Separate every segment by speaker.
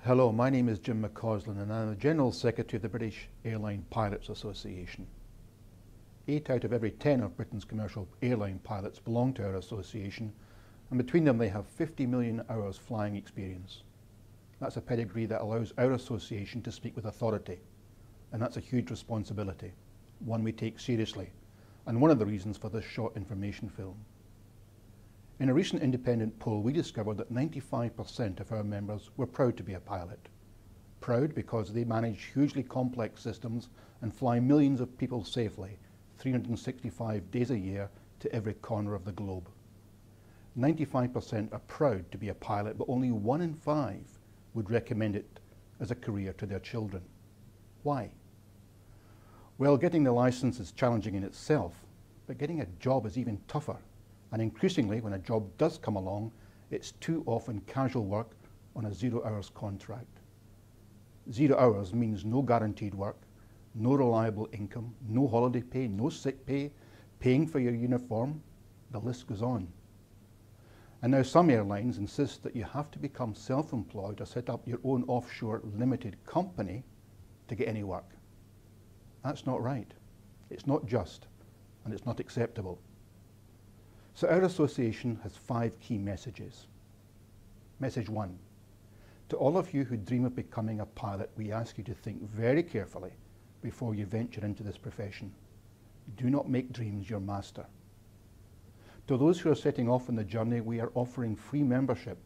Speaker 1: Hello, my name is Jim McAuslan and I'm the General Secretary of the British Airline Pilots Association. 8 out of every 10 of Britain's commercial airline pilots belong to our association, and between them they have 50 million hours flying experience. That's a pedigree that allows our association to speak with authority, and that's a huge responsibility, one we take seriously, and one of the reasons for this short information film. In a recent independent poll, we discovered that 95% of our members were proud to be a pilot. Proud because they manage hugely complex systems and fly millions of people safely, 365 days a year, to every corner of the globe. 95% are proud to be a pilot, but only 1 in 5 would recommend it as a career to their children. Why? Well, getting the license is challenging in itself, but getting a job is even tougher. And increasingly, when a job does come along, it's too often casual work on a 0 hours contract. 0 hours means no guaranteed work, no reliable income, no holiday pay, no sick pay, paying for your uniform, the list goes on. And now some airlines insist that you have to become self-employed or set up your own offshore limited company to get any work. That's not right. It's not just, and it's not acceptable. So our association has 5 key messages. Message 1. To all of you who dream of becoming a pilot, we ask you to think very carefully before you venture into this profession. Do not make dreams your master. To those who are setting off on the journey, we are offering free membership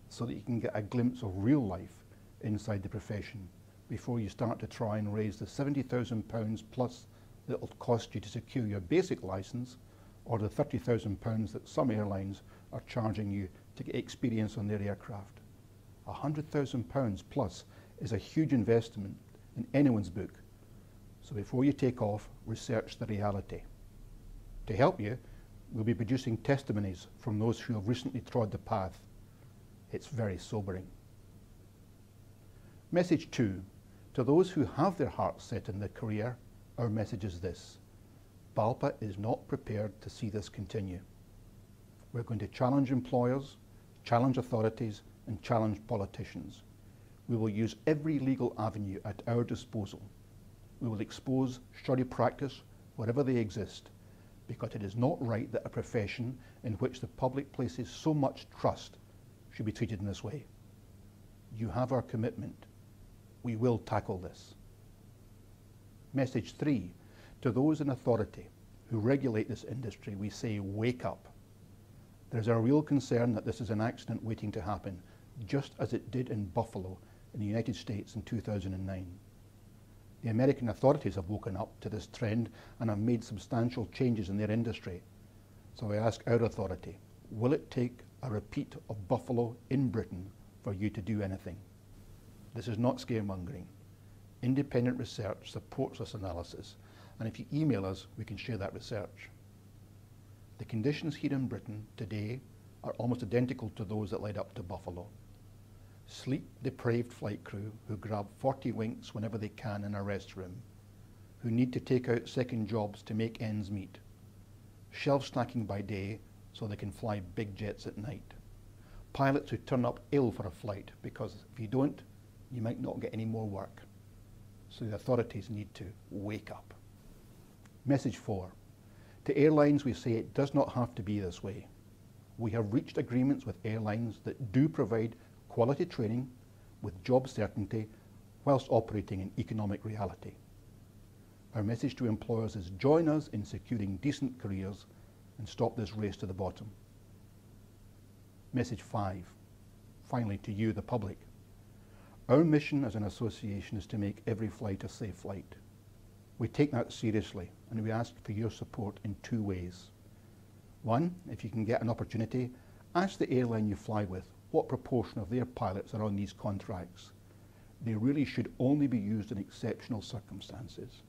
Speaker 1: so that you can get a glimpse of real life inside the profession before you start to try and raise the £70,000 plus that will cost you to secure your basic license, or the £30,000 that some airlines are charging you to get experience on their aircraft. £100,000 plus is a huge investment in anyone's book. So before you take off, research the reality. To help you, we'll be producing testimonies from those who have recently trod the path. It's very sobering. Message 2. To those who have their hearts set in their career, our message is this. BALPA is not prepared to see this continue. We're going to challenge employers, challenge authorities, and challenge politicians. We will use every legal avenue at our disposal. We will expose shoddy practice wherever they exist, because it is not right that a profession in which the public places so much trust should be treated in this way. You have our commitment. We will tackle this. Message 3. To those in authority who regulate this industry, we say, wake up. There's a real concern that this is an accident waiting to happen, just as it did in Buffalo in the United States in 2009. The American authorities have woken up to this trend and have made substantial changes in their industry. So I ask our authority, will it take a repeat of Buffalo in Britain for you to do anything? This is not scaremongering. Independent research supports this analysis, and if you email us, we can share that research. The conditions here in Britain today are almost identical to those that led up to Buffalo. Sleep-deprived flight crew who grab 40 winks whenever they can in a restroom, who need to take out second jobs to make ends meet, shelf stacking by day so they can fly big jets at night, pilots who turn up ill for a flight because if you don't, you might not get any more work. So the authorities need to wake up. Message 4. To airlines, we say it does not have to be this way. We have reached agreements with airlines that do provide quality training with job certainty whilst operating in economic reality. Our message to employers is join us in securing decent careers and stop this race to the bottom. Message 5. Finally, to you, the public. Our mission as an association is to make every flight a safe flight. We take that seriously, and we ask for your support in 2 ways. 1, if you can get an opportunity, ask the airline you fly with what proportion of their pilots are on these contracts. They really should only be used in exceptional circumstances.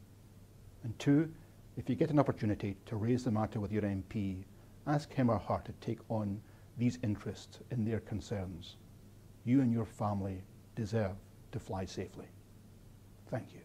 Speaker 1: And 2, if you get an opportunity to raise the matter with your MP, ask him or her to take on these interests in their concerns. You and your family deserve to fly safely. Thank you.